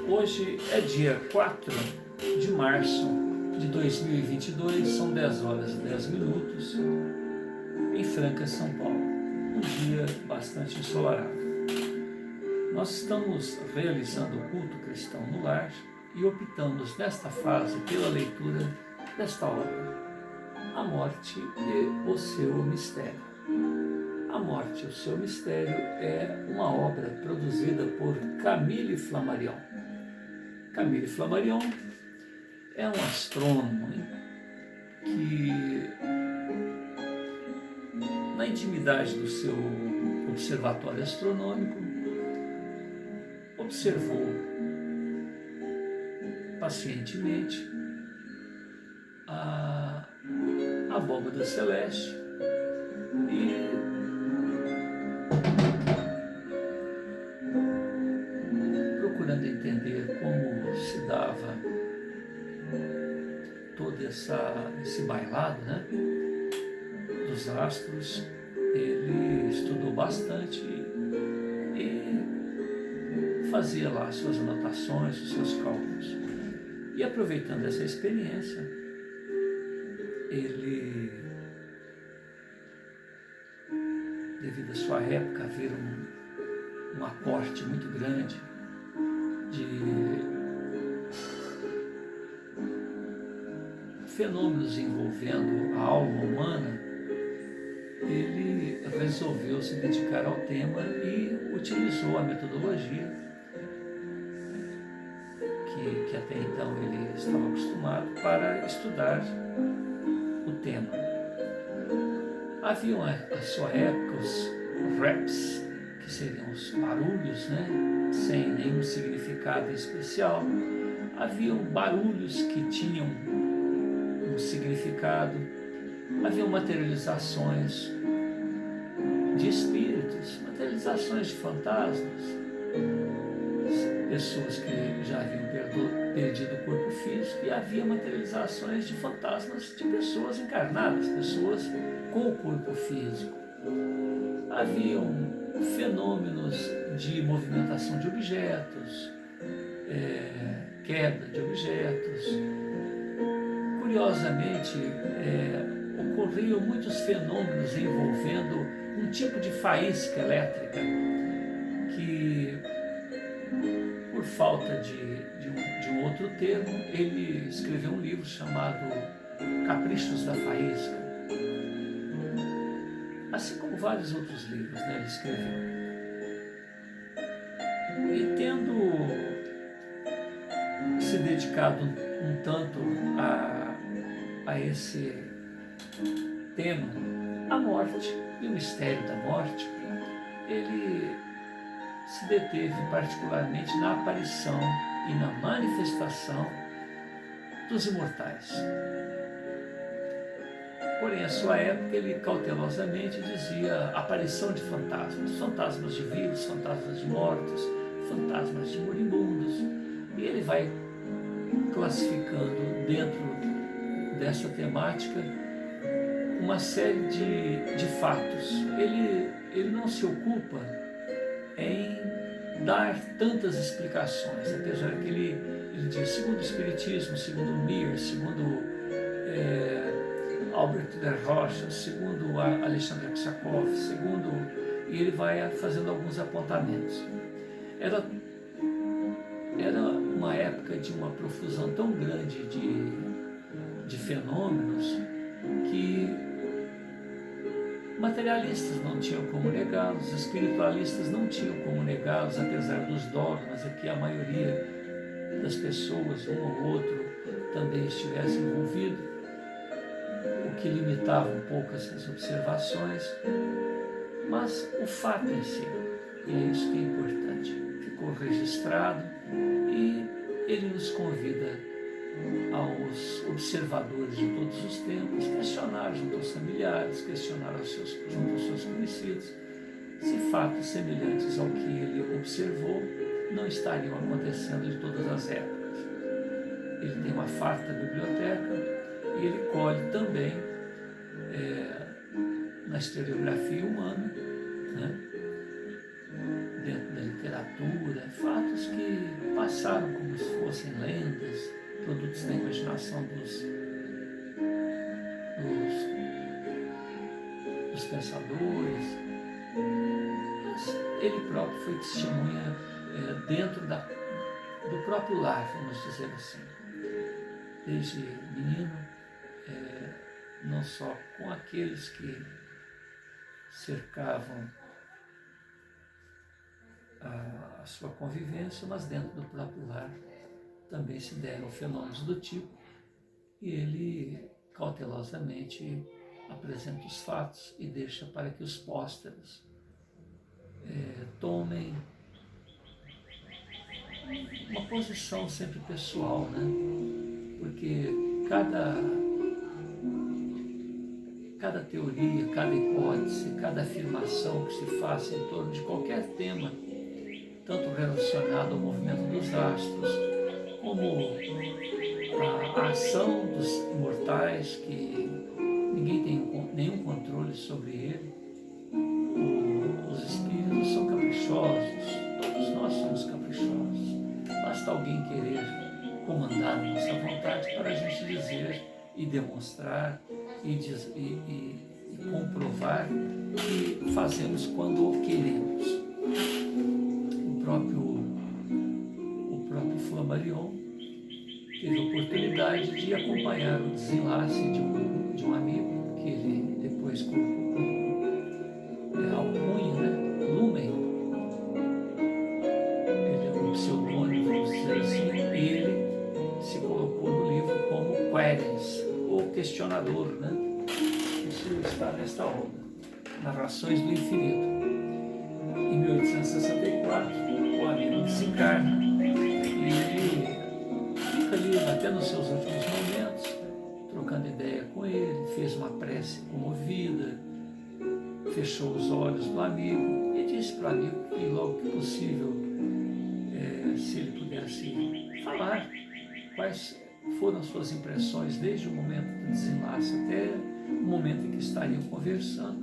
Hoje é dia 4 de março de 2022, são 10 horas e 10 minutos, em Franca, São Paulo. Um dia bastante ensolarado. Nós estamos realizando o culto cristão no lar e optamos nesta fase pela leitura desta obra, A Morte e o Seu Mistério. A Morte e o Seu Mistério é uma obra produzida por Camille Flammarion. Camille Flammarion é um astrônomo que, na intimidade do seu observatório astronômico, observou pacientemente a abóbada celeste e procurando entender como se dava todo esse bailado, né, dos astros. Ele estudou bastante e fazia lá suas anotações, os seus cálculos. E aproveitando essa experiência, ele, devido à sua época, haver um aporte muito grande de fenômenos envolvendo a alma humana, ele resolveu se dedicar ao tema e utilizou a metodologia que até então ele estava acostumado para estudar o tema. Haviam à sua época os raps, que seriam os barulhos, né, sem nenhum significado especial. Haviam barulhos que tinham um significado. Haviam materializações de espíritos, materializações de fantasmas, pessoas que já haviam perdido o corpo físico, e havia materializações de fantasmas de pessoas encarnadas, pessoas com o corpo físico. Haviam fenômenos de movimentação de objetos, queda de objetos. Curiosamente, ocorriam muitos fenômenos envolvendo um tipo de faísca elétrica que, por falta de um outro termo, ele escreveu um livro chamado Caprichos da Faísca, assim como vários outros livros, né, ele escreveu. E tendo se dedicado um tanto a esse tema, a morte e o mistério da morte, ele se deteve particularmente na aparição e na manifestação dos imortais. Porém, à sua época, ele cautelosamente dizia aparição de fantasmas, fantasmas de vivos, fantasmas de mortos, fantasmas de moribundos, e ele vai classificando dentro dessa temática uma série de fatos. Ele não se ocupa em dar tantas explicações, apesar que ele diz, segundo o Espiritismo, segundo Mir, segundo Albert der Rocha, segundo Alexandre Aksakov, e ele vai fazendo alguns apontamentos. Era uma época de uma profusão tão grande de fenômenos que materialistas não tinham como negá-los, espiritualistas não tinham como negá-los, apesar dos dogmas e que a maioria das pessoas, um ou outro, também estivesse envolvido, o que limitava um pouco essas observações. Mas o fato em si, e é isso que é importante, ficou registrado e ele nos convida aos observadores de todos os tempos questionar junto aos familiares, questionar junto aos seus conhecidos, se fatos semelhantes ao que ele observou não estariam acontecendo de todas as épocas. Ele tem uma farta biblioteca e ele colhe também na historiografia humana, né, passaram como se fossem lendas, produtos da imaginação dos pensadores, mas ele próprio foi testemunha dentro do próprio lar, vamos dizer assim. Desde menino, não só com aqueles que cercavam a sua convivência, mas dentro do próprio lar também se deram fenômenos do tipo, e ele cautelosamente apresenta os fatos e deixa para que os pósteros tomem uma posição sempre pessoal, né? Porque cada teoria, cada hipótese, cada afirmação que se faça em torno de qualquer tema, tanto relacionado ao movimento dos astros, como a ação dos imortais, que ninguém tem nenhum controle sobre ele, os espíritos são caprichosos, todos nós somos caprichosos. Basta alguém querer comandar a nossa vontade para a gente dizer e demonstrar e comprovar que fazemos quando queremos. O próprio Flammarion teve a oportunidade de acompanhar o desenlace de um amigo que ele depois colocou como alcunha, né? Lumen. Ele é um pseudônimo, vamos dizer assim, e ele se colocou no livro como Querens, ou questionador, né? Isso está nesta obra, Narrações do Infinito. Em 1864, o amigo desencarna e ele fica ali até nos seus últimos momentos, trocando ideia com ele, fez uma prece comovida, fechou os olhos do amigo e disse para o amigo que logo que possível, se ele pudesse falar quais foram suas impressões desde o momento do desenlace até o momento em que estariam conversando,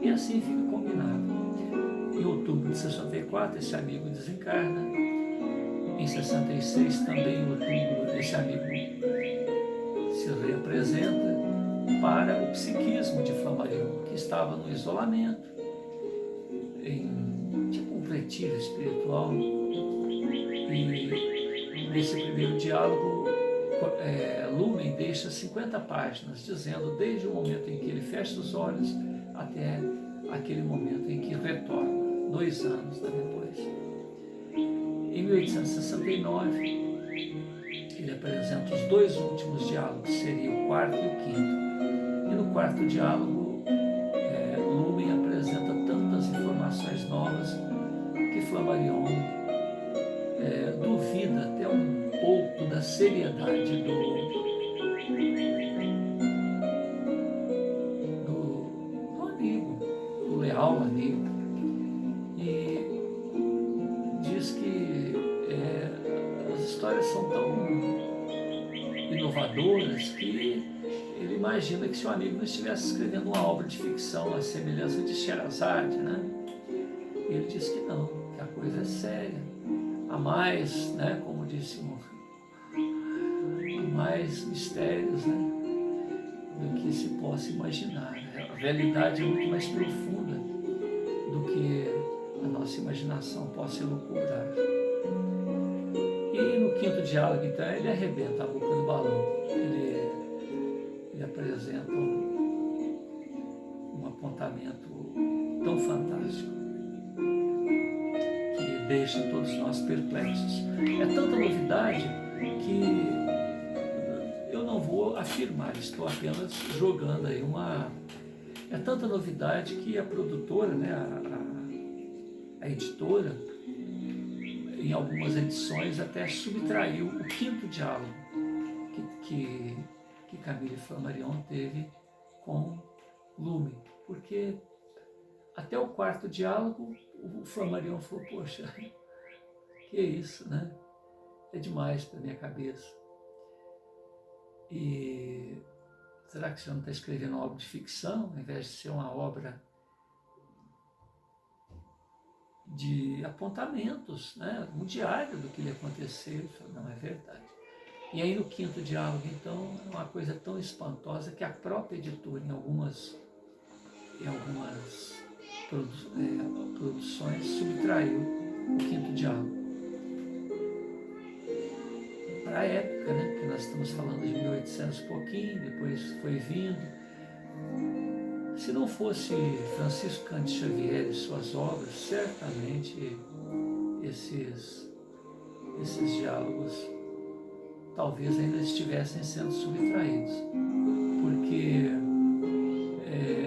e assim fica combinado. Em outubro de 64, esse amigo desencarna. Em 66, também em outubro, esse amigo se reapresenta para o psiquismo de Flammarion, que estava no isolamento, em tipo um retiro espiritual. E nesse primeiro diálogo, Lumen deixa 50 páginas, dizendo desde o momento em que ele fecha os olhos até aquele momento em que retorna, 2 anos depois. Em 1869, ele apresenta os 2 últimos diálogos, seria o 4º e o 5º. E no 4º diálogo, Lumen apresenta tantas informações novas que Flammarion duvida até um pouco da seriedade do amigo, do leal amigo, e diz que as histórias são tão inovadoras que ele imagina que seu amigo não estivesse escrevendo uma obra de ficção à semelhança de Sherazade, né? E ele diz que não, que a coisa é séria. Há mais, né, como disse, há mais mistérios, né, do que se possa imaginar. A realidade é muito mais profunda do que a nossa imaginação possa elucubrar. E no 5º diálogo, então, ele arrebenta a boca do balão. Ele apresenta um apontamento tão fantástico que deixa todos nós perplexos. É tanta novidade que eu não vou afirmar, estou apenas jogando aí É tanta novidade que a produtora, né, a editora, em algumas edições até subtraiu o 5º diálogo que Camille Flammarion teve com Lumen, porque até o 4º diálogo o Flammarion falou, poxa, que é isso, né? É demais para minha cabeça. E será que o senhor não está escrevendo uma obra de ficção, ao invés de ser uma obra de apontamentos, né? Um diário do que lhe aconteceu. Ele falou, não, é verdade. E aí no quinto diálogo, então, é uma coisa tão espantosa que a própria editora, em algumas produções, subtraiu o quinto diálogo. Para a época, né? Que nós estamos falando de 1800 e pouquinho, depois foi vindo. Se não fosse Francisco Cândido Xavier e suas obras, certamente esses diálogos talvez ainda estivessem sendo subtraídos. Porque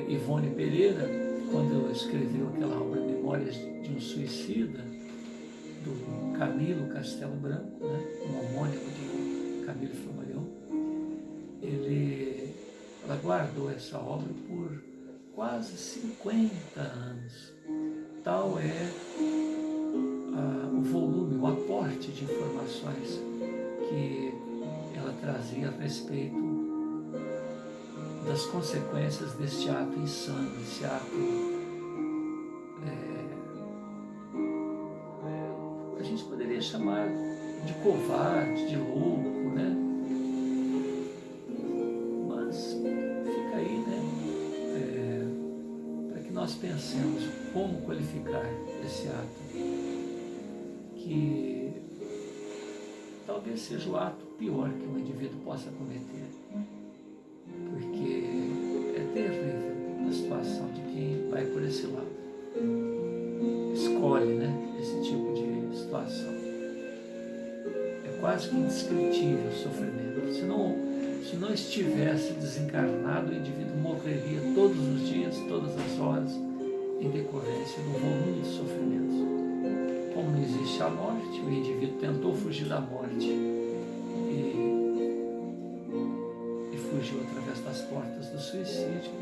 Ivone Pereira, quando escreveu aquela obra Memórias de um Suicida, do Camilo Castelo Branco, né, um homônimo de Camilo Flammarion, ela guardou essa obra por quase 50 anos. Tal é o volume, o aporte de informações que ela trazia a respeito das consequências deste ato insano, esse ato, a gente poderia chamar de covarde, de louco, né? Mas fica aí, né? Para que nós pensemos como qualificar esse ato, que talvez seja o ato pior que um indivíduo possa cometer, porque é terrível a situação de quem vai por esse lado, escolhe, né, esse tipo de situação. É quase que indescritível o sofrimento. Se não estivesse desencarnado, o indivíduo morreria todos os dias, todas as horas, em decorrência do volume de sofrimentos. Como não existe a morte, o indivíduo tentou fugir da morte e fugiu através das portas do suicídio.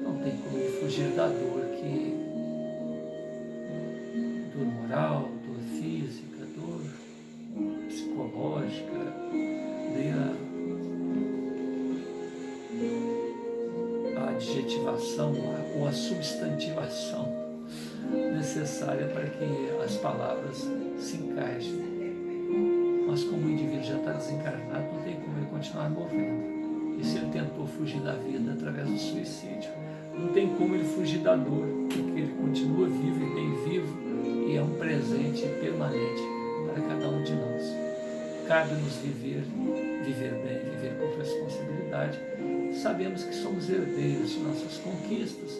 Não tem como ele fugir da dor dor moral, dor física, dor psicológica, a adjetivação ou a substantivação necessária para que as palavras se encaixem. Mas como o indivíduo já está desencarnado, não tem como ele continuar morrendo. E se ele tentou fugir da vida através do suicídio, não tem como ele fugir da dor, porque ele continua vivo e bem vivo, e é um presente permanente para cada um de nós. Cabe-nos viver bem, viver com responsabilidade. Sabemos que somos herdeiros de nossas conquistas,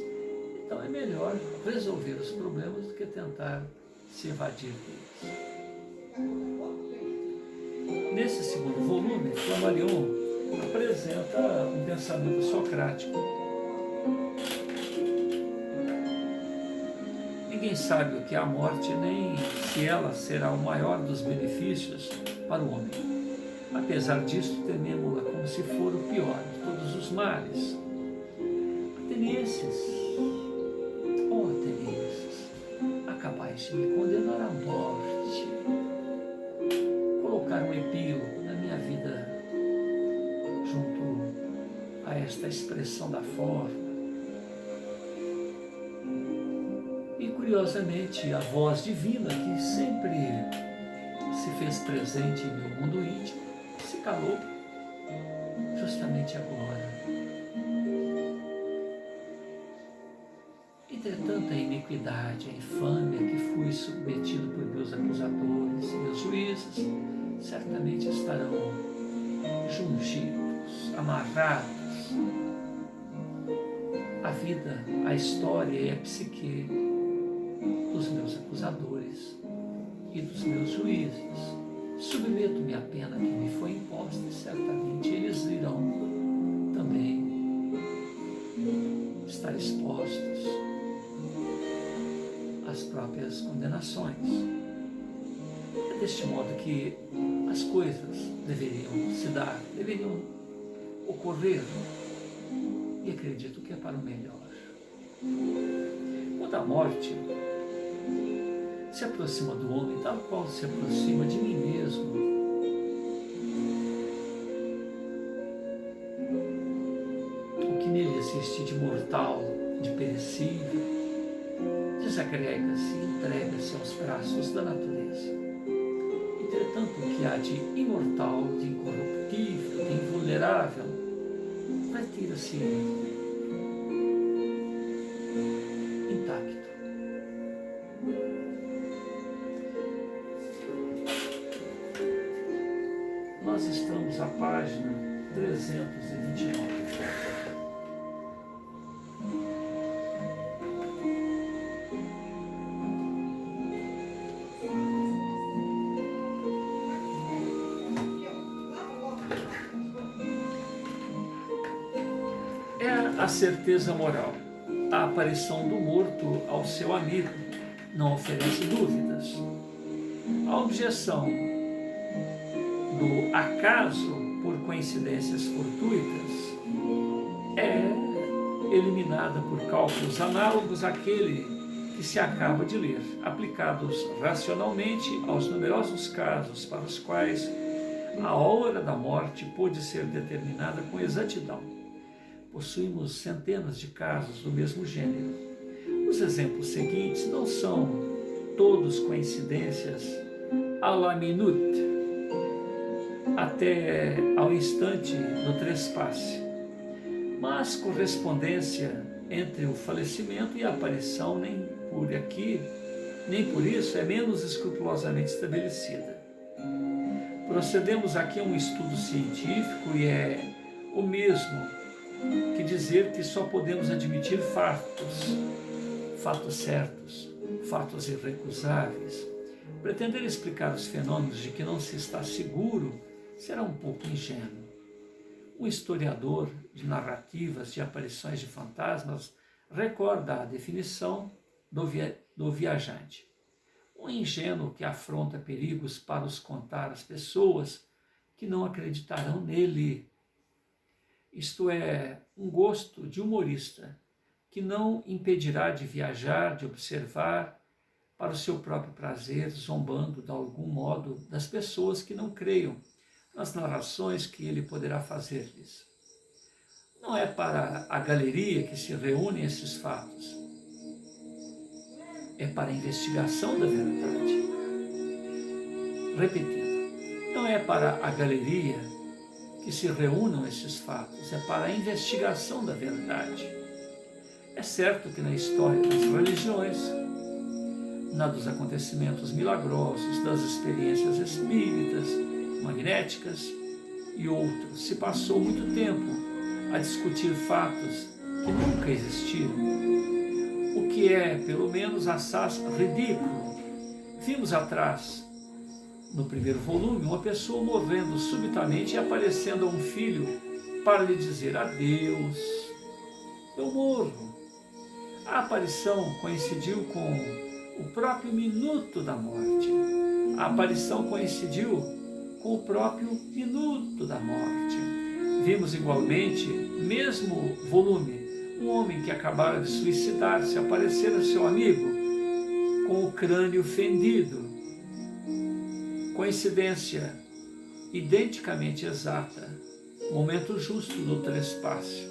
então é melhor resolver os problemas do que tentar se evadir deles. Nesse segundo volume, Flammarion apresenta um pensamento socrático. Ninguém sabe o que é a morte, nem se ela será o maior dos benefícios para o homem. Apesar disso, tememo-la como se for o pior de todos os males. Atenienses, acabais de me condenar à morte, colocar um epílogo na minha vida junto a esta expressão da forma. E curiosamente, a voz divina que sempre se fez presente em meu mundo íntimo se calou justamente agora. Entretanto, a iniquidade, a infâmia que fui submetido por meus acusadores e meus juízes certamente estarão jungidos, amarrados. A vida, a história e a psique dos meus acusadores e dos meus juízes. Submeto-me à pena que me foi imposta e certamente eles irão também estar expostos às próprias condenações. É deste modo que as coisas deveriam se dar, deveriam ocorrer, e acredito que é para o melhor. Quando a morte se aproxima do homem, tal qual se aproxima de mim mesmo, o que nele existe de mortal, de perecível, desagrega-se e entrega-se aos braços da natureza. Entretanto, o que há de imortal, de incorruptível, de invulnerável, retira-se intacto. Nós estamos à página 329. A certeza moral. A aparição do morto ao seu amigo não oferece dúvidas. A objeção do acaso por coincidências fortuitas é eliminada por cálculos análogos àquele que se acaba de ler, aplicados racionalmente aos numerosos casos para os quais a hora da morte pôde ser determinada com exatidão. Possuímos centenas de casos do mesmo gênero. Os exemplos seguintes não são todos coincidências à la minute, até ao instante do trespasse, mas correspondência entre o falecimento e a aparição nem por aqui, nem por isso é menos escrupulosamente estabelecida. Procedemos aqui a um estudo científico e é o mesmo que dizer que só podemos admitir fatos certos, fatos irrecusáveis. Pretender explicar os fenômenos de que não se está seguro será um pouco ingênuo. Um historiador de narrativas de aparições de fantasmas recorda a definição do viajante. Um ingênuo que afronta perigos para os contar às pessoas que não acreditarão nele. Isto é, um gosto de humorista, que não impedirá de viajar, de observar, para o seu próprio prazer, zombando de algum modo das pessoas que não creiam nas narrações que ele poderá fazer-lhes. Não é para a galeria que se reúnem esses fatos, é para a investigação da verdade. Repetindo, não é para a galeria que se reúnam esses fatos, é para a investigação da verdade. É certo que na história das religiões, na dos acontecimentos milagrosos, das experiências espíritas, magnéticas e outros, se passou muito tempo a discutir fatos que nunca existiram, o que é, pelo menos, assaz ridículo. Vimos atrás, no primeiro volume, uma pessoa morrendo subitamente e aparecendo a um filho para lhe dizer adeus, eu morro. A aparição coincidiu com o próprio minuto da morte. A aparição coincidiu com o próprio minuto da morte. Vimos igualmente, mesmo volume, um homem que acabara de suicidar-se aparecer a seu amigo com o crânio fendido. Coincidência identicamente exata, momento justo do trespasse.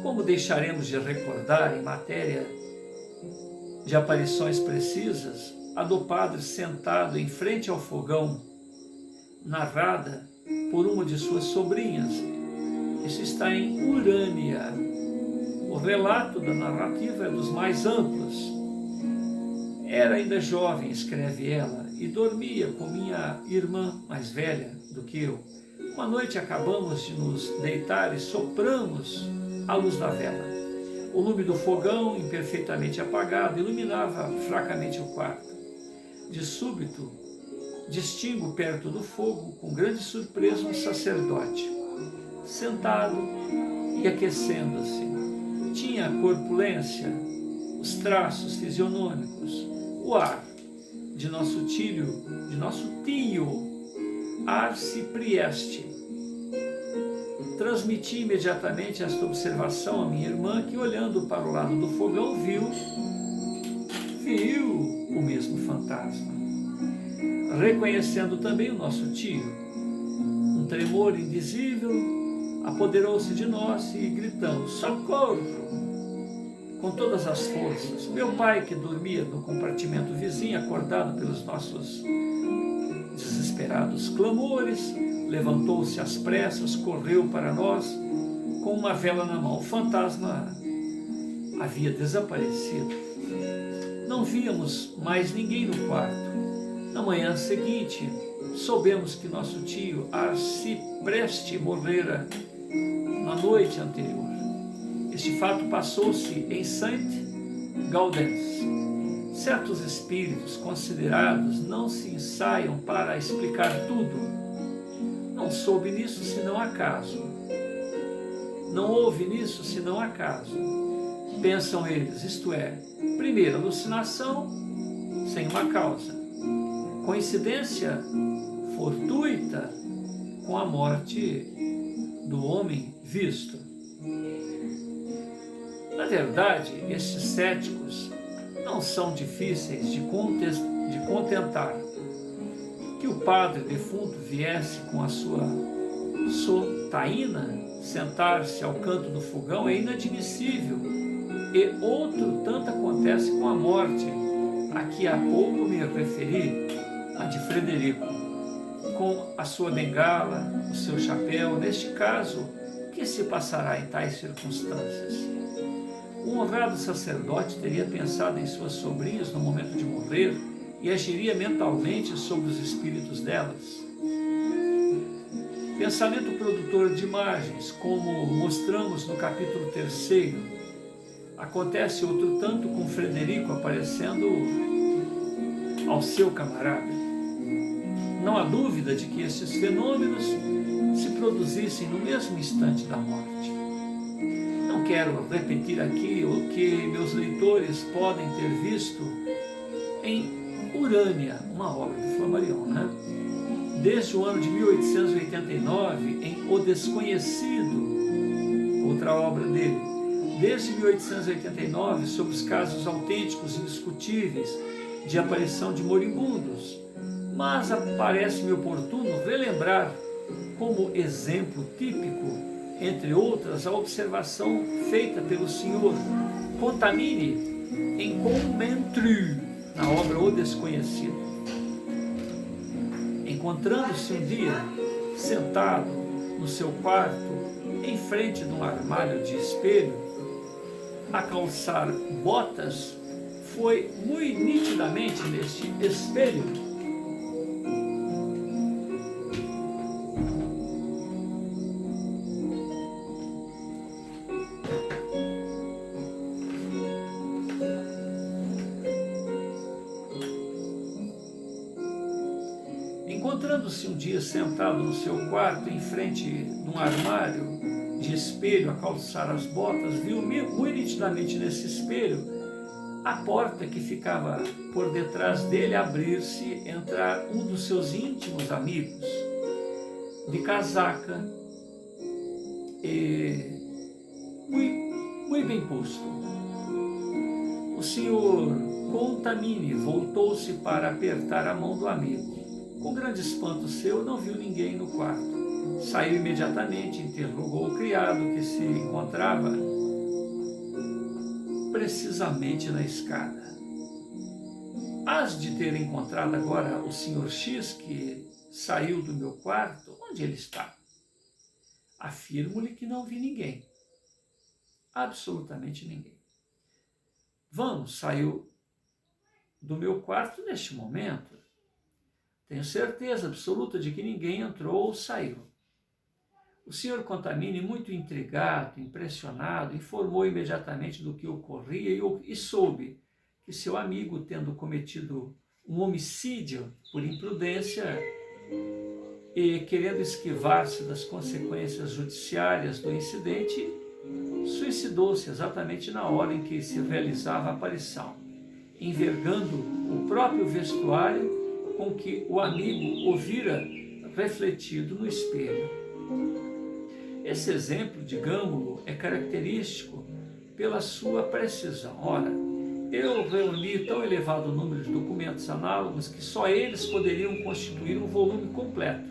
Como deixaremos de recordar em matéria de aparições precisas a do padre sentado em frente ao fogão, narrada por uma de suas sobrinhas? Isso está em Urânia. O relato da narrativa é dos mais amplos. Era ainda jovem, escreve ela, e dormia com minha irmã mais velha do que eu. Uma noite acabamos de nos deitar e sopramos a luz da vela. O lume do fogão, imperfeitamente apagado, iluminava fracamente o quarto. De súbito, distingo perto do fogo, com grande surpresa, um sacerdote, sentado e aquecendo-se. Tinha a corpulência, os traços fisionômicos, o ar de nosso tio Arce Prieste. Transmiti imediatamente esta observação à minha irmã, que, olhando para o lado do fogão, viu o mesmo fantasma. Reconhecendo também o nosso tio, um tremor indizível apoderou-se de nós e gritamos: socorro! com todas as forças. Meu pai, que dormia no compartimento vizinho, acordado pelos nossos desesperados clamores, levantou-se às pressas, correu para nós com uma vela na mão. O fantasma havia desaparecido. Não víamos mais ninguém no quarto. Na manhã seguinte, soubemos que nosso tio Arcipreste morrera na noite anterior. Este fato passou-se em Saint-Gaudens. Certos espíritos considerados não se ensaiam para explicar tudo. Não soube nisso senão acaso. Não houve nisso senão acaso. Pensam eles, isto é, primeiro, alucinação sem uma causa. Coincidência fortuita com a morte do homem visto. Na verdade, estes céticos não são difíceis de contentar. Que o padre defunto viesse com a sua sotaína sentar-se ao canto do fogão é inadmissível, e outro tanto acontece com a morte, a que há pouco me referi, a de Frederico, com a sua bengala, o seu chapéu. Neste caso, o que se passará em tais circunstâncias? Um honrado sacerdote teria pensado em suas sobrinhas no momento de morrer e agiria mentalmente sobre os espíritos delas. Pensamento produtor de imagens, como mostramos no capítulo 3. Acontece outro tanto com Frederico aparecendo ao seu camarada. Não há dúvida de que esses fenômenos se produzissem no mesmo instante da morte. Não quero repetir aqui o que meus leitores podem ter visto em Urânia, uma obra de Flammarion, né? Desde o ano de 1889, em O Desconhecido, outra obra dele. Desde 1889, sobre os casos autênticos e indiscutíveis de aparição de moribundos. Mas parece-me oportuno relembrar como exemplo típico, entre outras, a observação feita pelo senhor Contamine em Commentru, na obra O Desconhecido. Encontrando-se um dia sentado no seu quarto, em frente de um armário de espelho, a calçar botas, foi muito nitidamente neste espelho encontrando-se um dia sentado no seu quarto, em frente de um armário de espelho, a calçar as botas, viu muito nitidamente nesse espelho a porta que ficava por detrás dele abrir-se, entrar um dos seus íntimos amigos, de casaca e muito bem posto. O senhor Contamine voltou-se para apertar a mão do amigo. Com grande espanto seu, não viu ninguém no quarto. Saiu imediatamente, interrogou o criado que se encontrava precisamente na escada. Hás de ter encontrado agora o senhor X, que saiu do meu quarto? Onde ele está? Afirmo-lhe que não vi ninguém. Absolutamente ninguém. Vamos, saiu do meu quarto neste momento. Tenho certeza absoluta de que ninguém entrou ou saiu. O senhor Contamine, muito intrigado, impressionado, informou imediatamente do que ocorria e soube que seu amigo, tendo cometido um homicídio por imprudência e querendo esquivar-se das consequências judiciárias do incidente, suicidou-se exatamente na hora em que se realizava a aparição, envergando o próprio vestuário com que o amigo o vira refletido no espelho. Esse exemplo de Gâmulo é característico pela sua precisão. Ora, eu reuni tão elevado número de documentos análogos que só eles poderiam constituir um volume completo,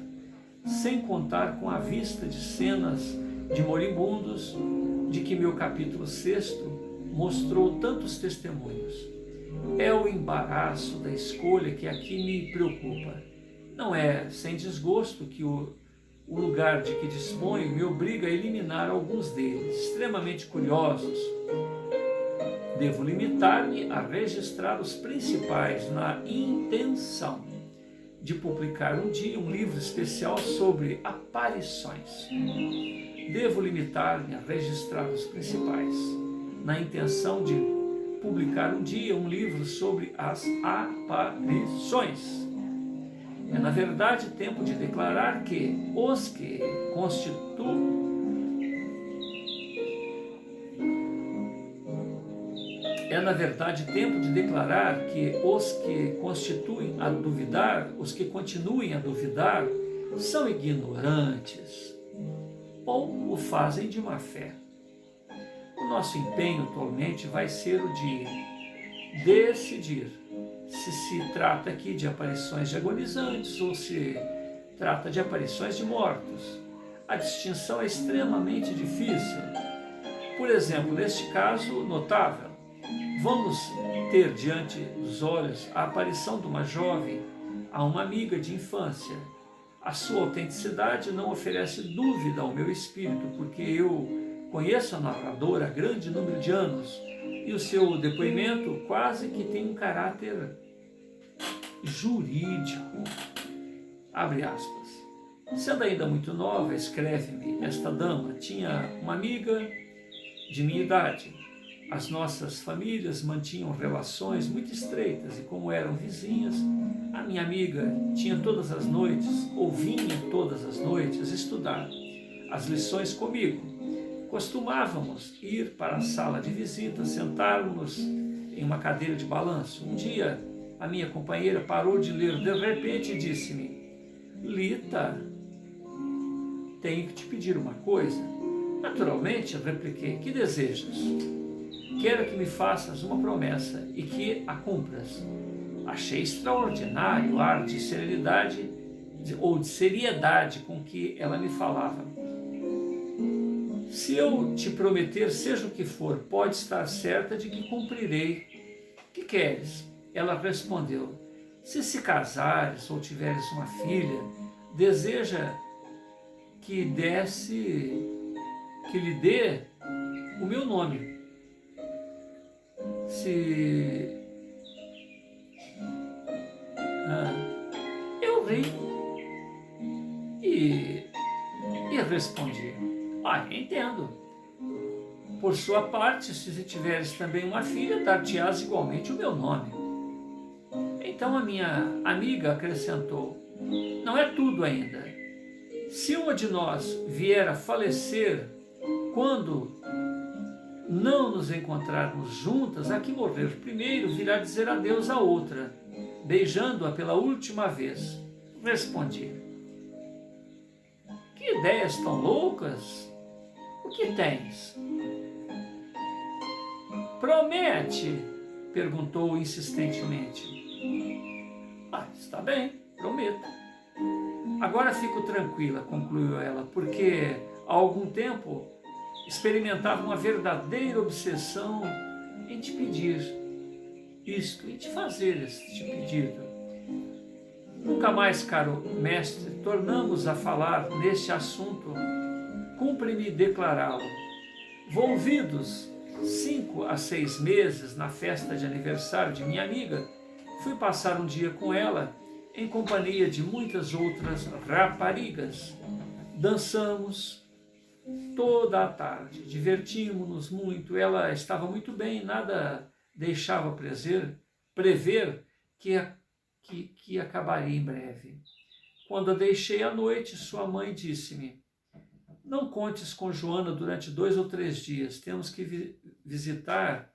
sem contar com a vista de cenas de moribundos, de que meu capítulo 6 mostrou tantos testemunhos. É o embaraço da escolha que aqui me preocupa. Não é sem desgosto que o lugar de que disponho me obriga a eliminar alguns deles, extremamente curiosos. Devo limitar-me a registrar os principais na intenção de publicar um dia um livro especial sobre aparições. Devo limitar-me a registrar os principais na intenção de publicar um dia um livro sobre as aparições. É, na verdade, tempo de declarar que os que constituem os que continuem a duvidar, são ignorantes ou o fazem de má fé. O nosso empenho atualmente vai ser o de decidir se trata aqui de aparições de agonizantes ou se trata de aparições de mortos. A distinção é extremamente difícil. Por exemplo, neste caso notável, vamos ter diante dos olhos a aparição de uma jovem a uma amiga de infância. A sua autenticidade não oferece dúvida ao meu espírito, porque eu conheço a narradora há grande número de anos e o seu depoimento quase que tem um caráter jurídico. Abre aspas. Sendo ainda muito nova, escreve-me, esta dama tinha uma amiga de minha idade. As nossas famílias mantinham relações muito estreitas e, como eram vizinhas, a minha amiga tinha todas as noites, ou vinha todas as noites, estudar as lições comigo. Costumávamos ir para a sala de visita, sentarmos em uma cadeira de balanço. Um dia, a minha companheira parou de ler de repente e disse-me: Lita, tenho que te pedir uma coisa. Naturalmente, repliquei: que desejas? Quero que me faças uma promessa e que a cumpras. Achei extraordinário o ar de serenidade ou de seriedade com que ela me falava. Se eu te prometer, seja o que for, pode estar certa de que cumprirei. Que queres? Ela respondeu: se casares ou tiveres uma filha, deseja que lhe dê o meu nome. Eu ri e respondi: entendo. Por sua parte, se tiveres também uma filha, dar-te-ás igualmente o meu nome. Então a minha amiga acrescentou: não é tudo ainda. Se uma de nós vier a falecer quando não nos encontrarmos juntas, a que morrer primeiro virá dizer adeus à outra, beijando-a pela última vez. Respondi: que ideias tão loucas! O que tens? Promete? Perguntou insistentemente. Está bem, prometo. Agora fico tranquila, concluiu ela, porque há algum tempo experimentava uma verdadeira obsessão em te pedir isto, em te fazer este pedido. Nunca mais, caro mestre, tornamos a falar neste assunto. Cumpre-me declará-lo. Volvidos 5 a 6 meses na festa de aniversário de minha amiga, fui passar um dia com ela em companhia de muitas outras raparigas. Dançamos toda a tarde, divertimos-nos muito. Ela estava muito bem, nada deixava prever que acabaria em breve. Quando a deixei à noite, sua mãe disse-me: não contes com Joana durante 2 ou 3 dias, temos que visitar.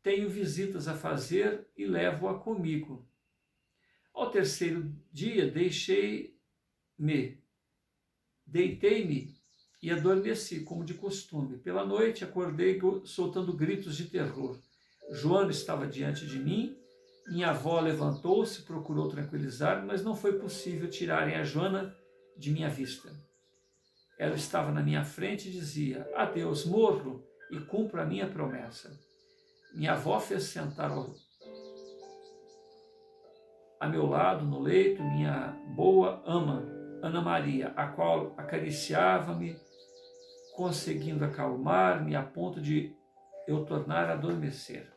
Tenho visitas a fazer e levo-a comigo. Ao 3º dia, deitei-me e adormeci, como de costume. Pela noite, acordei soltando gritos de terror. Joana estava diante de mim. Minha avó levantou-se, procurou tranquilizar-me, mas não foi possível tirarem a Joana de minha vista. ela estava na minha frente e dizia: adeus, morro e cumpro a minha promessa. Minha avó fez sentar a meu lado no leito minha boa ama, Ana Maria, a qual acariciava-me, conseguindo acalmar-me a ponto de eu tornar a adormecer.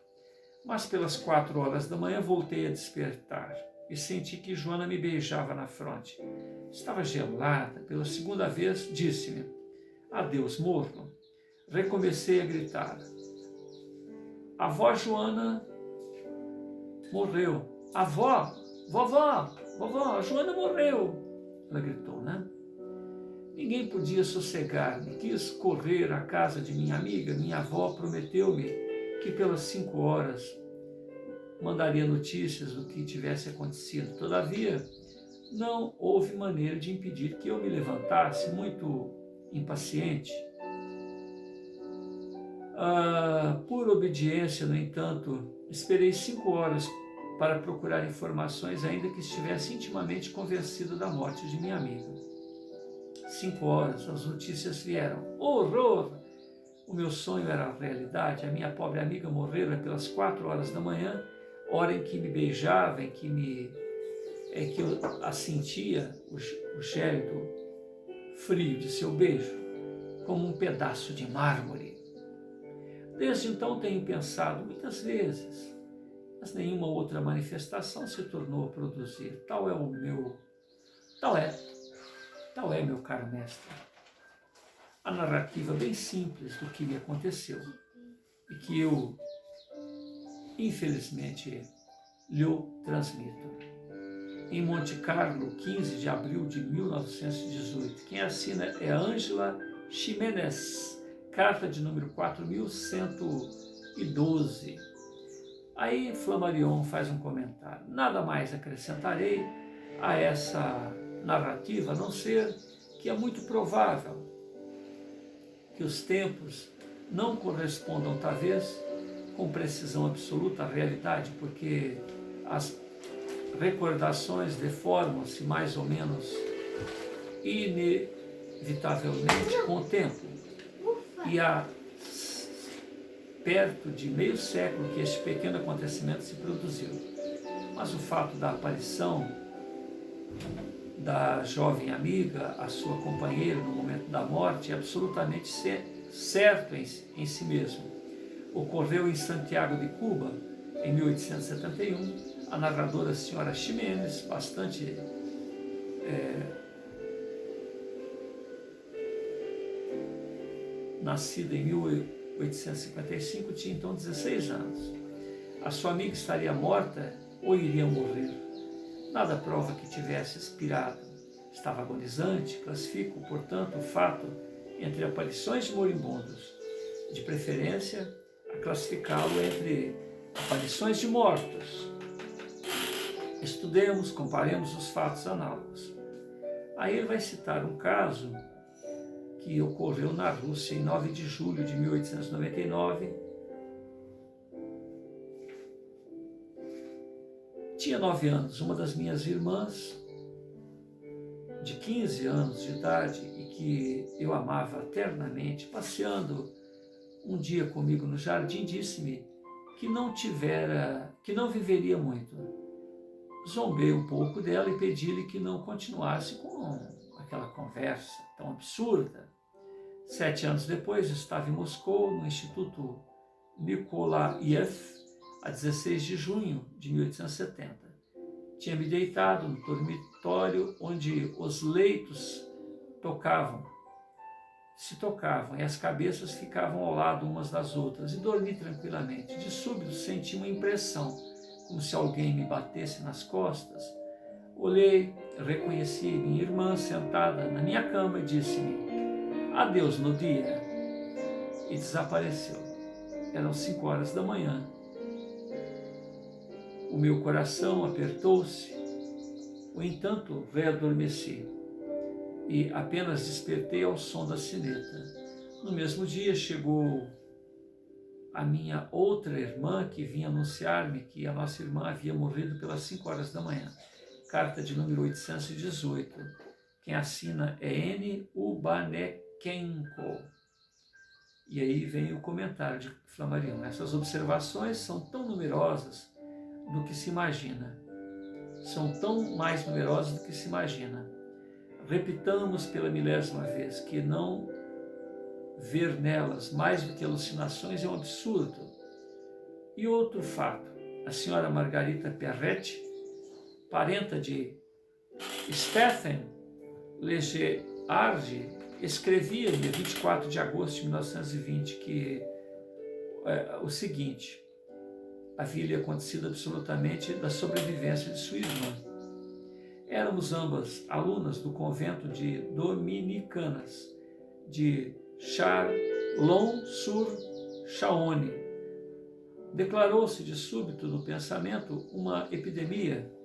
Mas pelas 4 horas da manhã voltei a despertar e senti que Joana me beijava na fronte. Estava gelada. Pela segunda vez, disse-me: adeus, morro. Recomecei a gritar: a avó Joana morreu. Avó, vovó, vovó, a Joana morreu. Ela gritou, né? Ninguém podia sossegar-me. Quis correr à casa de minha amiga. Minha avó prometeu-me que pelas 5 horas mandaria notícias do que tivesse acontecido. Todavia, não houve maneira de impedir que eu me levantasse, muito impaciente. Por obediência, no entanto, esperei 5 horas para procurar informações, ainda que estivesse intimamente convencido da morte de minha amiga. 5 horas, as notícias vieram. Horror! O meu sonho era a realidade. A minha pobre amiga morrera pelas 4 horas da manhã, hora em que me beijava, em que eu a sentia, o gélido frio de seu beijo, como um pedaço de mármore. Desde então tenho pensado muitas vezes, mas nenhuma outra manifestação se tornou a produzir. Tal é, meu caro mestre, a narrativa bem simples do que me aconteceu e que eu, infelizmente, lhe transmito. Em Monte Carlo, 15 de abril de 1918. Quem assina é Ângela Ximenes, carta de número 4112. Aí Flammarion faz um comentário. Nada mais acrescentarei a essa narrativa, a não ser que é muito provável que os tempos não correspondam, talvez, com precisão absoluta à realidade, porque as recordações deformam-se mais ou menos inevitavelmente com o tempo. E há perto de meio século que este pequeno acontecimento se produziu. Mas o fato da aparição da jovem amiga, a sua companheira no momento da morte, é absolutamente certo em si mesmo. Ocorreu em Santiago de Cuba, em 1871, a narradora senhora Ximenes, bastante nascida em 1855, tinha então 16 anos. A sua amiga estaria morta ou iria morrer. Nada prova que tivesse expirado. Estava agonizante. Classifico, portanto, o fato entre aparições de moribundos, de preferência a classificá-lo entre aparições de mortos. Estudemos, comparemos os fatos análogos. Aí ele vai citar um caso que ocorreu na Rússia em 9 de julho de 1899. Tinha 9 anos, uma das minhas irmãs, de 15 anos de idade, e que eu amava eternamente, passeando um dia comigo no jardim, disse-me que não viveria muito. Zombei um pouco dela e pedi-lhe que não continuasse com aquela conversa tão absurda. 7 anos depois, estava em Moscou, no Instituto Nikolaev, a 16 de junho de 1870. Tinha me deitado no dormitório onde os leitos se tocavam e as cabeças ficavam ao lado umas das outras, e dormi tranquilamente. De súbito senti uma impressão, como se alguém me batesse nas costas. Olhei, reconheci minha irmã sentada na minha cama e disse-me: adeus no dia, e desapareceu. Eram 5 horas da manhã. O meu coração apertou-se. No entanto, readormeci e apenas despertei ao som da sineta. No mesmo dia chegou a minha outra irmã, que vinha anunciar-me que a nossa irmã havia morrido pelas 5 horas da manhã. Carta de número 818. Quem assina é N. Ubaneckenko. E aí vem o comentário de Flammarion. Essas observações são tão numerosas do que se imagina. São tão mais numerosas do que se imagina. Repitamos pela 1000ª vez que não ver nelas mais do que alucinações é um absurdo. E outro fato, a senhora Margarita Perretti, parenta de Stephen Legeardi, escrevia dia 24 de agosto de 1920 que o seguinte: havia lhe acontecido absolutamente da sobrevivência de sua irmã. Éramos ambas alunas do convento de dominicanas de Chalon-sur-Saône. Declarou-se de súbito no pensamento uma epidemia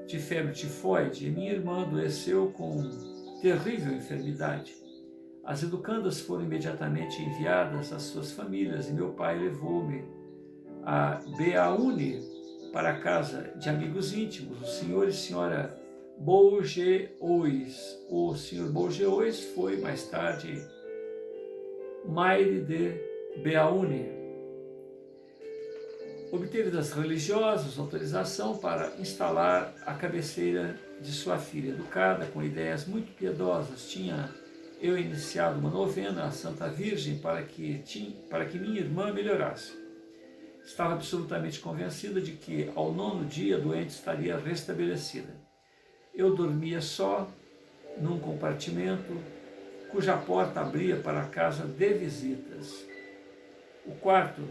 de febre tifoide e minha irmã adoeceu com terrível enfermidade. As educandas foram imediatamente enviadas às suas famílias e meu pai levou-me a Beaune para a casa de amigos íntimos, o senhor e senhora Bourgeois. O senhor Bourgeois foi mais tarde maire de Beaune. Obteve das religiosas autorização para instalar a cabeceira de sua filha. Educada com ideias muito piedosas, tinha eu iniciado uma novena à Santa Virgem para que minha irmã melhorasse. Estava absolutamente convencida de que ao 9º dia a doente estaria restabelecida. Eu dormia só num compartimento cuja porta abria para a casa de visitas. O quarto,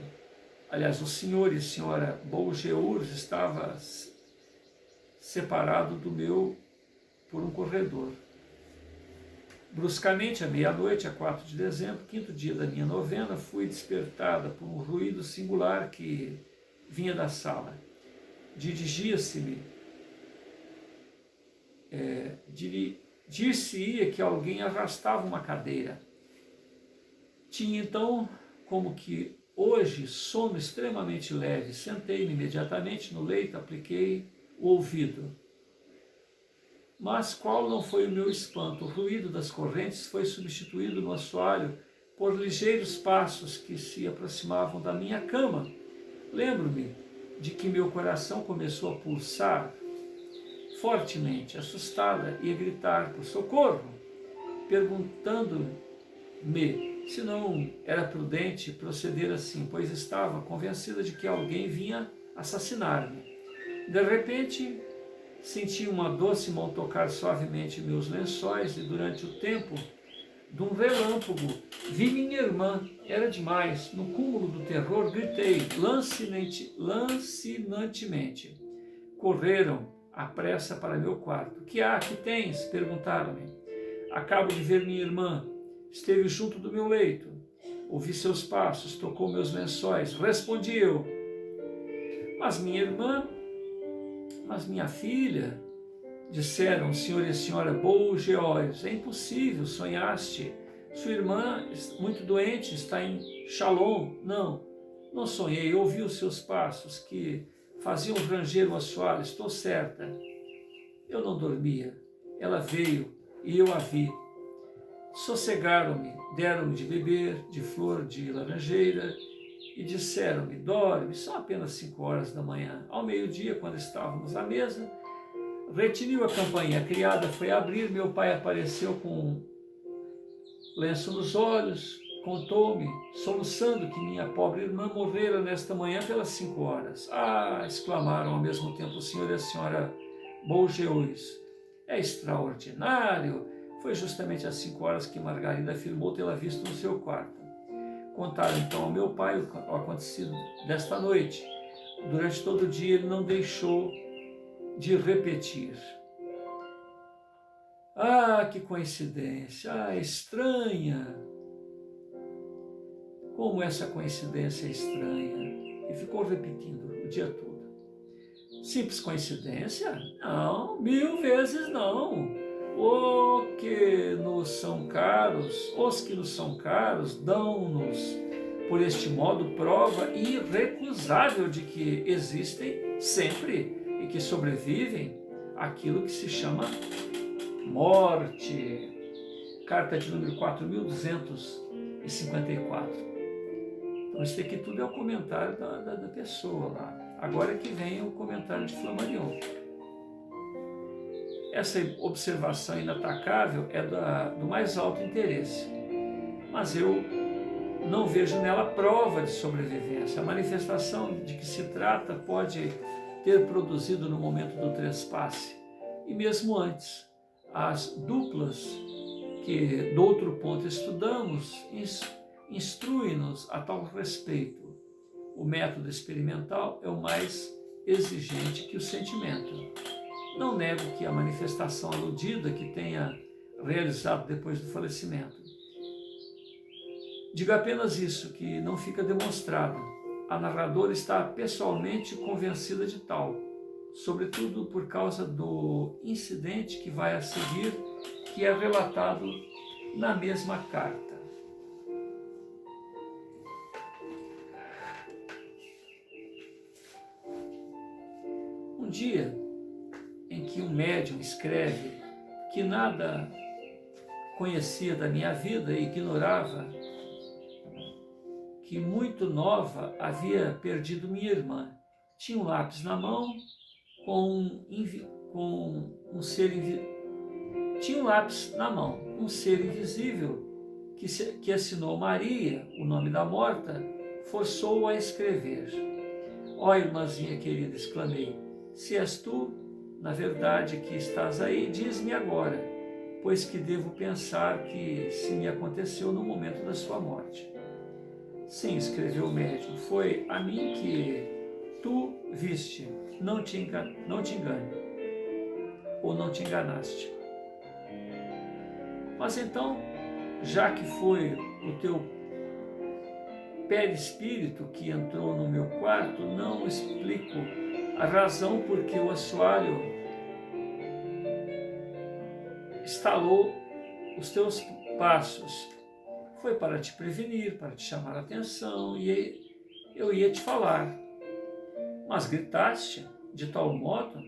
aliás, o senhor e a senhora Bourgeois estava separado do meu por um corredor. Bruscamente, à meia-noite, a 4 de dezembro, 5º dia da minha novena, fui despertada por um ruído singular que vinha da sala. Dirigia-se-me, dir-se-ia que alguém arrastava uma cadeira. Tinha então, como que hoje, sono extremamente leve. Sentei-me imediatamente no leito, apliquei o ouvido. Mas qual não foi o meu espanto? O ruído das correntes foi substituído no assoalho por ligeiros passos que se aproximavam da minha cama. Lembro-me de que meu coração começou a pulsar fortemente, assustada, e a gritar por socorro, perguntando-me se não era prudente proceder assim, pois estava convencida de que alguém vinha assassinar-me. De repente, senti uma doce mão tocar suavemente meus lençóis e durante o tempo de um relâmpago vi minha irmã. Era demais. No cúmulo do terror, gritei lancinantemente. Correram à pressa para meu quarto. Que há? Que tens? Perguntaram-me. Acabo de ver minha irmã. Esteve junto do meu leito. Ouvi seus passos, tocou meus lençóis. Respondi eu. Mas minha filha, disseram o senhor e a senhora Bourgeois, é impossível, sonhaste. Sua irmã, muito doente, está em Chalon. Não sonhei, ouvi os seus passos que faziam ranger o assoalho, estou certa. Eu não dormia. Ela veio e eu a vi. Sossegaram-me, deram-me de beber, de flor de laranjeira, e disseram-me, dorme, são apenas 5 horas da manhã. Ao meio-dia, quando estávamos à mesa, retiniu a campainha, a criada foi abrir, meu pai apareceu com um lenço nos olhos, contou-me, soluçando, que minha pobre irmã morrera nesta manhã pelas 5 horas. Ah, exclamaram ao mesmo tempo o senhor e a senhora Bourgeois. É extraordinário! Foi justamente às 5 horas que Margarida afirmou tê-la visto no seu quarto. Contaram então ao meu pai o acontecido desta noite. Durante todo o dia ele não deixou de repetir. Ah, que coincidência! Ah, estranha! Como essa coincidência é estranha! E ficou repetindo o dia todo. Simples coincidência? Não, 1000 vezes não! Os que nos são caros dão-nos, por este modo, prova irrecusável de que existem sempre e que sobrevivem aquilo que se chama morte. Carta de número 4254. Então isso aqui tudo é o comentário da pessoa lá. Agora que vem o comentário de Flammarion. Essa observação inatacável é do mais alto interesse, mas eu não vejo nela prova de sobrevivência. A manifestação de que se trata pode ter produzido no momento do trespasse, e mesmo antes. As duplas que, do outro ponto, estudamos, instruem-nos a tal respeito. O método experimental é o mais exigente que o sentimento. Não nego que a manifestação aludida que tenha realizado depois do falecimento. Digo apenas isso, que não fica demonstrado. A narradora está pessoalmente convencida de tal, sobretudo por causa do incidente que vai a seguir, que é relatado na mesma carta. Um dia em que um médium escreve que nada conhecia da minha vida e ignorava que muito nova havia perdido minha irmã. Tinha um lápis na mão tinha um lápis na mão, um ser invisível que assinou Maria, o nome da morta, forçou-o a escrever. Ó irmãzinha querida, exclamei, se és tu, na verdade, que estás aí, diz-me agora, pois que devo pensar que se me aconteceu no momento da sua morte. Sim, escreveu o médium, foi a mim que tu viste, não te engane, ou não te enganaste. Mas então, já que foi o teu perispírito que entrou no meu quarto, não explico a razão por que o assoalho estalou os teus passos. Foi para te prevenir, para te chamar a atenção, e eu ia te falar. Mas gritaste de tal modo,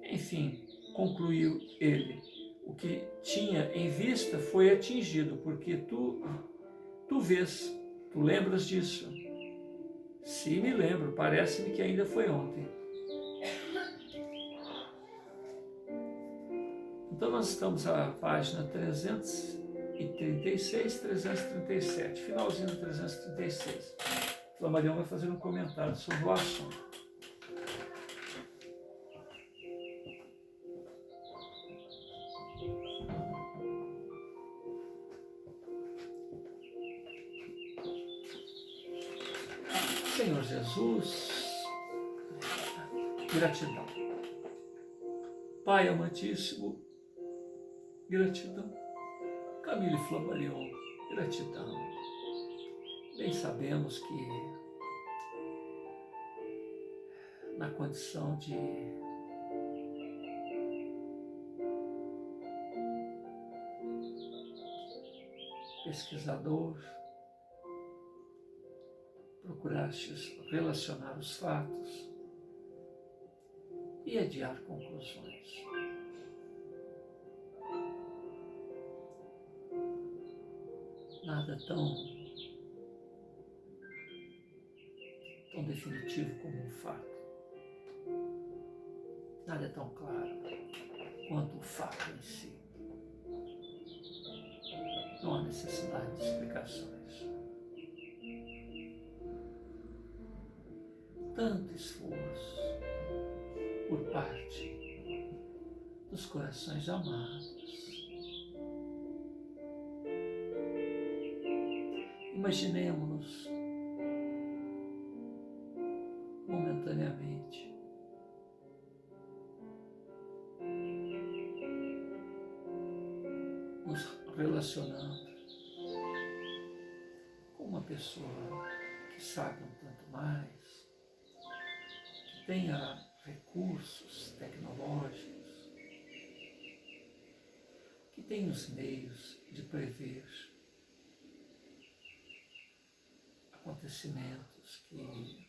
enfim, concluiu ele, o que tinha em vista foi atingido, porque tu vês, tu lembras disso? Sim, me lembro, parece-me que ainda foi ontem. Então nós estamos à página 336, 337, finalzinho do 336. Flammarion vai fazer um comentário sobre o assunto. Senhor Jesus, gratidão. Pai amantíssimo, gratidão. Camille Flammarion, gratidão. Bem sabemos que na condição de pesquisador, procurastes relacionar os fatos e adiar conclusões. Nada tão definitivo como um fato. Nada é tão claro quanto o fato em si. Não há necessidade de explicações. Tanto esforço por parte dos corações amados. Imaginemos-nos momentaneamente nos relacionando com uma pessoa que sabe um tanto mais, que tenha recursos tecnológicos, que tenha os meios de prever acontecimentos que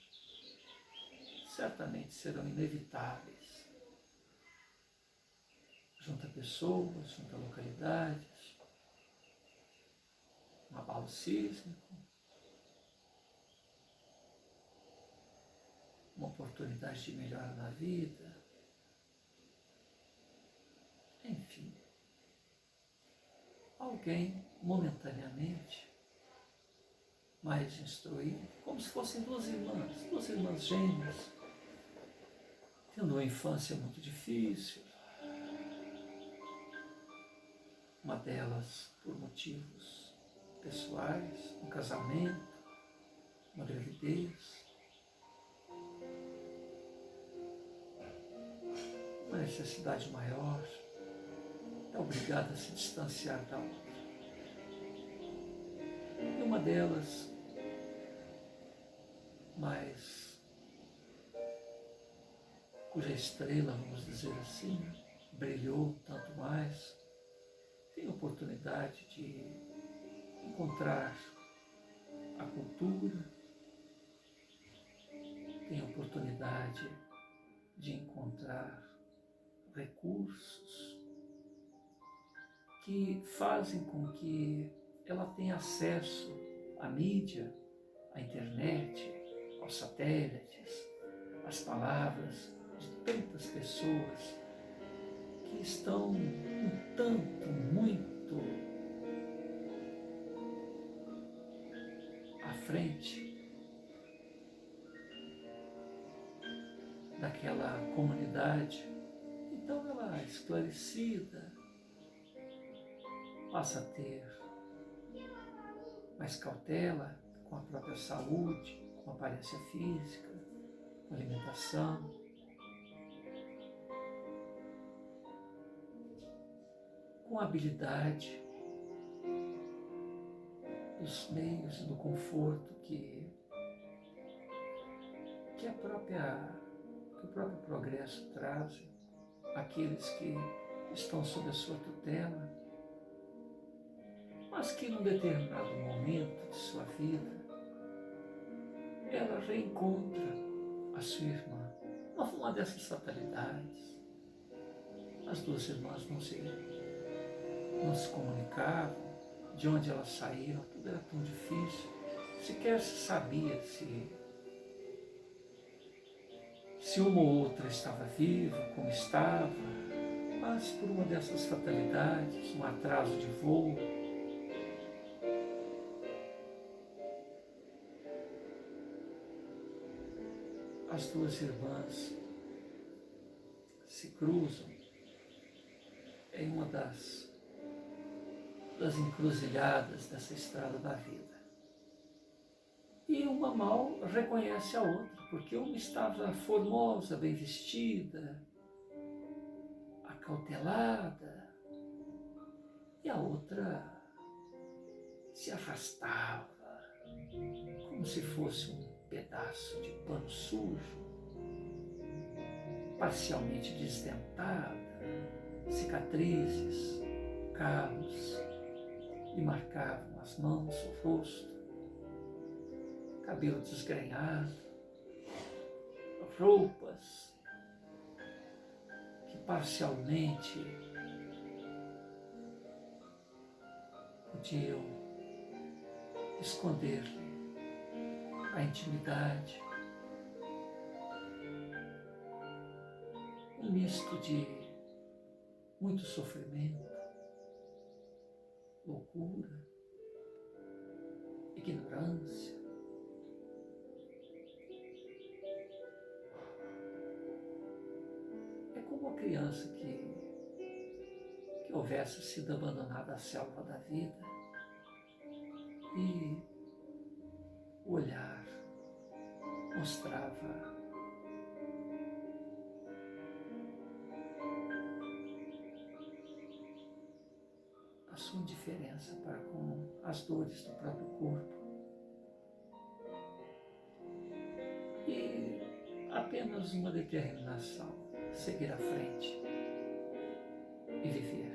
certamente serão inevitáveis, junto a pessoas, junto a localidades, um abalo sísmico, uma oportunidade de melhora na vida, enfim, alguém momentaneamente mais instruído, como se fossem duas irmãs gêmeas, tendo uma infância muito difícil, uma delas por motivos pessoais, um casamento, uma gravidez, uma necessidade maior, é obrigada a se distanciar da outra. E uma delas, mas cuja estrela, vamos dizer assim, brilhou tanto mais, tem a oportunidade de encontrar a cultura, tem a oportunidade de encontrar recursos que fazem com que ela tenha acesso à mídia, à internet, aos satélites, às palavras de tantas pessoas que estão um tanto, muito à frente daquela comunidade. Então ela, esclarecida, passa a ter mais cautela com a própria saúde, com a aparência física, com a alimentação. Com a habilidade dos meios e do conforto que o próprio progresso traz àqueles que estão sob a sua tutela, mas que num determinado momento de sua vida ela reencontra a sua irmã. Uma dessas fatalidades. As duas irmãs não se comunicavam, de onde elas saíram, tudo era tão difícil. Sequer se sabia se uma ou outra estava viva, como estava, mas por uma dessas fatalidades, um atraso de voo, as duas irmãs se cruzam em uma das encruzilhadas dessa estrada da vida. E uma mal reconhece a outra, porque uma estava formosa, bem vestida, acautelada, e a outra se arrastava, como se fosse um pedaço de pano sujo, parcialmente desdentada, cicatrizes, calos, lhe marcavam as mãos, o rosto, cabelo desgrenhado, roupas que parcialmente podiam esconder-lhe a intimidade, um misto de muito sofrimento, loucura, ignorância. É como uma criança que houvesse sido abandonada à selva da vida e o olhar mostrava a sua indiferença para com as dores do próprio corpo e apenas uma determinação: seguir à frente e viver.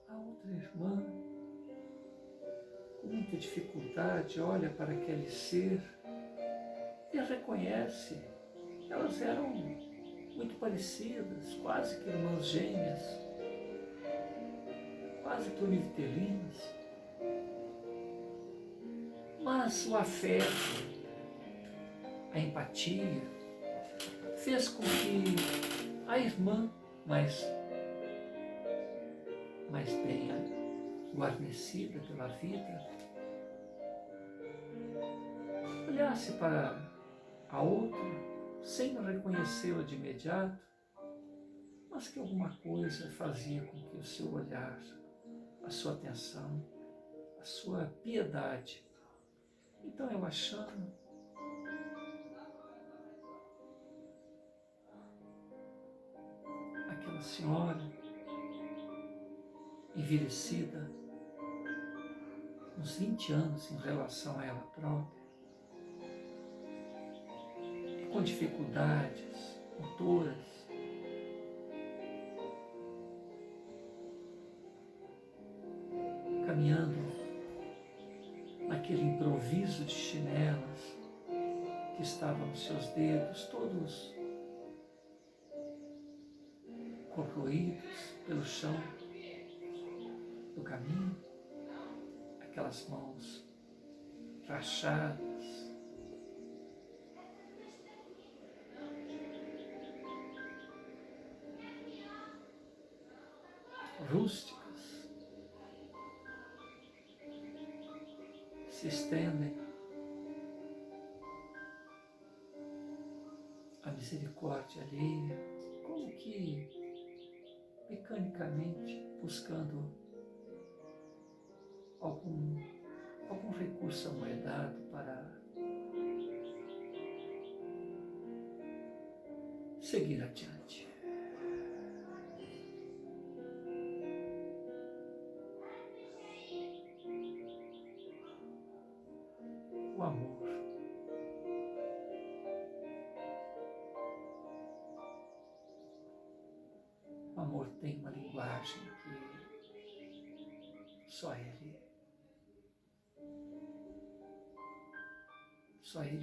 A outra irmã, com muita dificuldade, olha para aquele ser e reconhece. Elas eram muito parecidas, quase que irmãs gêmeas, quase que univitelinas. Mas o afeto, a empatia, fez com que a irmã mais bem guarnecida pela vida olhasse para a outra sem reconhecê-la de imediato, mas que alguma coisa fazia com que o seu olhar, a sua atenção, a sua piedade, então eu achando aquela senhora envelhecida, uns 20 anos em relação a ela própria, com dificuldades motoras, caminhando naquele improviso de chinelas que estavam nos seus dedos, todos corroídos pelo chão do caminho, aquelas mãos rachadas, rústicas, se estendem a misericórdia alheia, como que mecanicamente buscando algum recurso amoedado para seguir adiante. O amor. O amor tem uma linguagem que só ele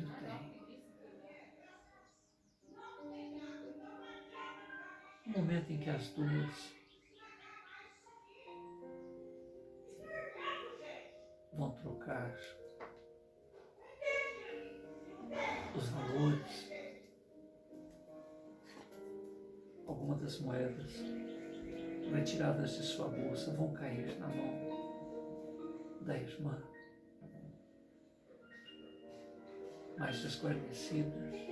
o tem. No momento em que as duas vão trocar os valores, algumas das moedas retiradas de sua bolsa vão cair na mão da irmã, mais desguarnecida.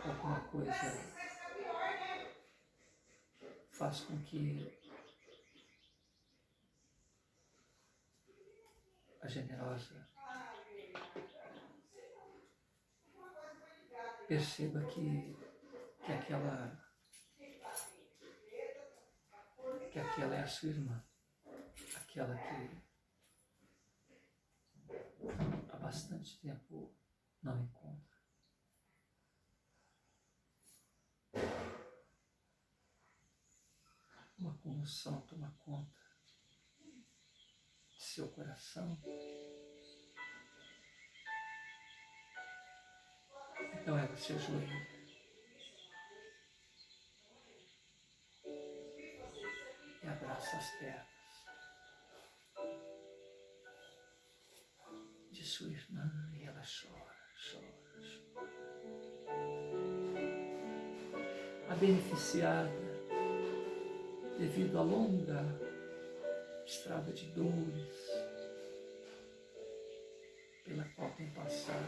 Alguma coisa faz com que a generosa perceba que aquela é a sua irmã, aquela que há bastante tempo não encontra. Uma comoção toma conta de seu coração. Então ela se ajoelha e abraça as pernas de sua irmã e ela chora. A beneficiada, devido à longa estrada de dores pela qual tem passado,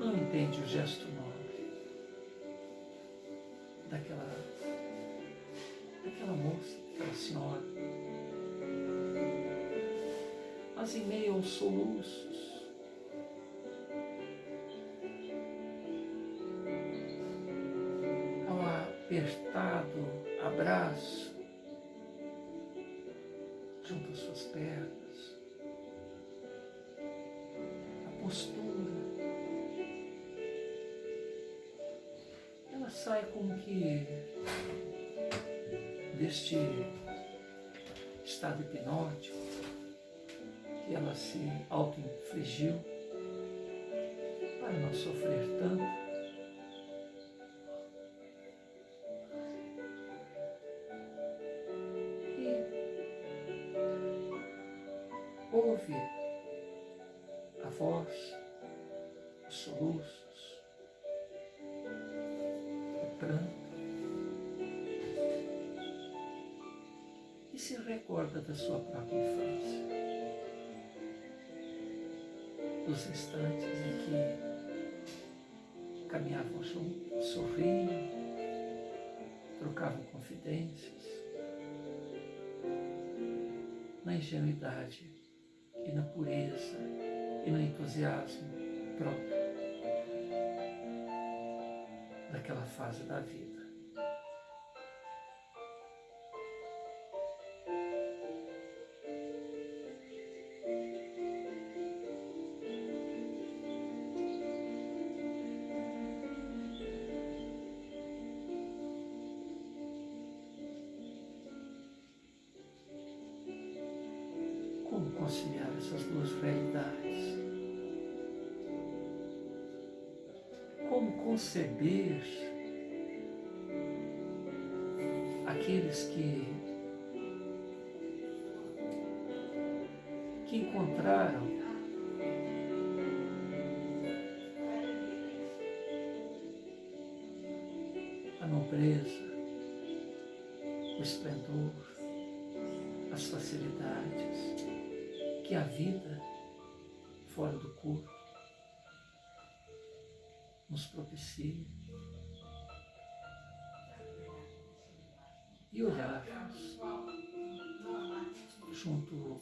não entende o gesto nobre daquela moça, daquela senhora. Mas em meio aos soluços, ao apertado abraço junto às suas pernas, a postura, ela sai como que deste estado hipnótico, que ela se auto-infligiu para não sofrer tanto. E ouve a voz, os soluços, o pranto, e se recorda da sua própria infância, dos instantes em que caminhavam juntos, sorriam, trocavam confidências, na ingenuidade e na pureza e no entusiasmo próprio daquela fase da vida. Como conciliar essas duas realidades? Como conceber aqueles que encontraram a nobreza, o esplendor, as facilidades que a vida fora do corpo nos propicia, e olharmos junto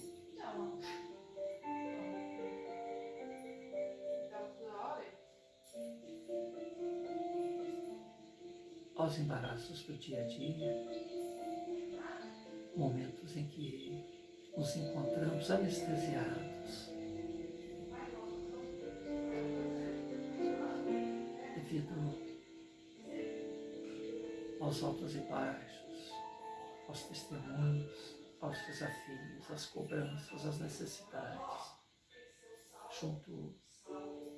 aos embaraços do dia a dia, momentos em que nos encontramos anestesiados devido aos altos e baixos, aos testemunhos, aos desafios, às cobranças, às necessidades, junto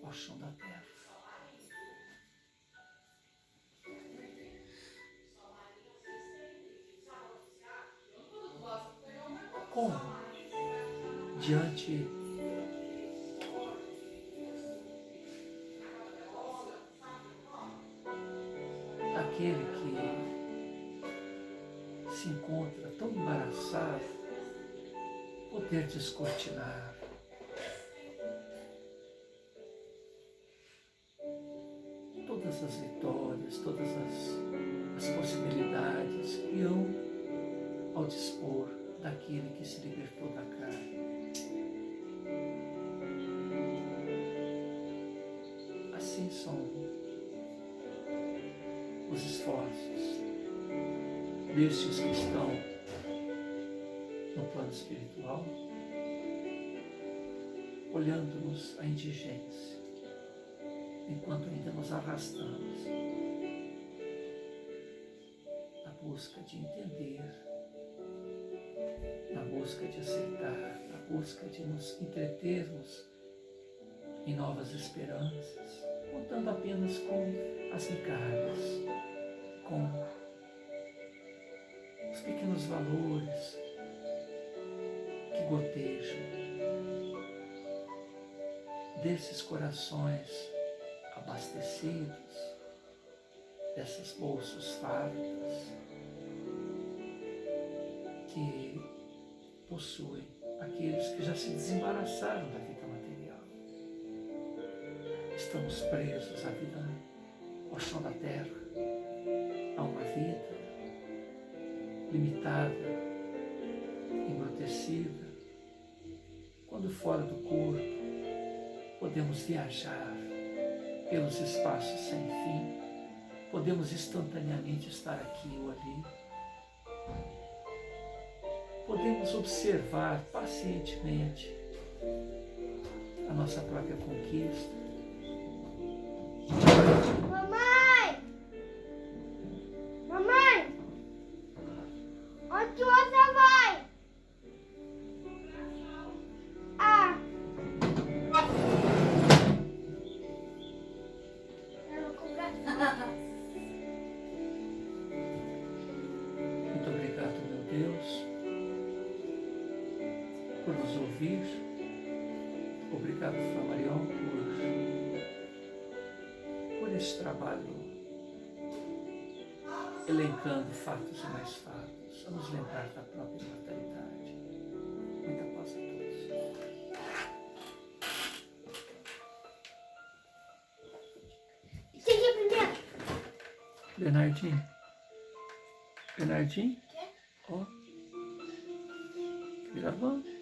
ao chão da terra. Como, diante daquele que se encontra tão embaraçado, poder descortinar todas as vitórias, todas as possibilidades que hão ao dispor daquele que se libertou da carne. Assim são os esforços destes que estão no plano espiritual, olhando-nos a indigência, enquanto ainda nos arrastamos na busca de entender, na busca de aceitar, na busca de nos entretermos em novas esperanças, contando apenas com as migalhas, com os pequenos valores que gotejam desses corações abastecidos, dessas bolsas fartas que possuem aqueles que já se desembaraçaram da vida material. Estamos presos à vida, ao chão da terra, a uma vida limitada, embrutecida, quando fora do corpo podemos viajar pelos espaços sem fim, podemos instantaneamente estar aqui ou ali, podemos observar pacientemente a nossa própria conquista. Mamãe! Mamãe! Onde você vai? Ah! Muito obrigado, meu Deus, por nos ouvir. Obrigado, Flamarion, por esse trabalho, elencando fatos e mais fatos, a nos lembrar da própria imortalidade. Muita paz a todos. Quem é primeiro? Bernardinho? Bernardinho? Quê? Ó. Gravando.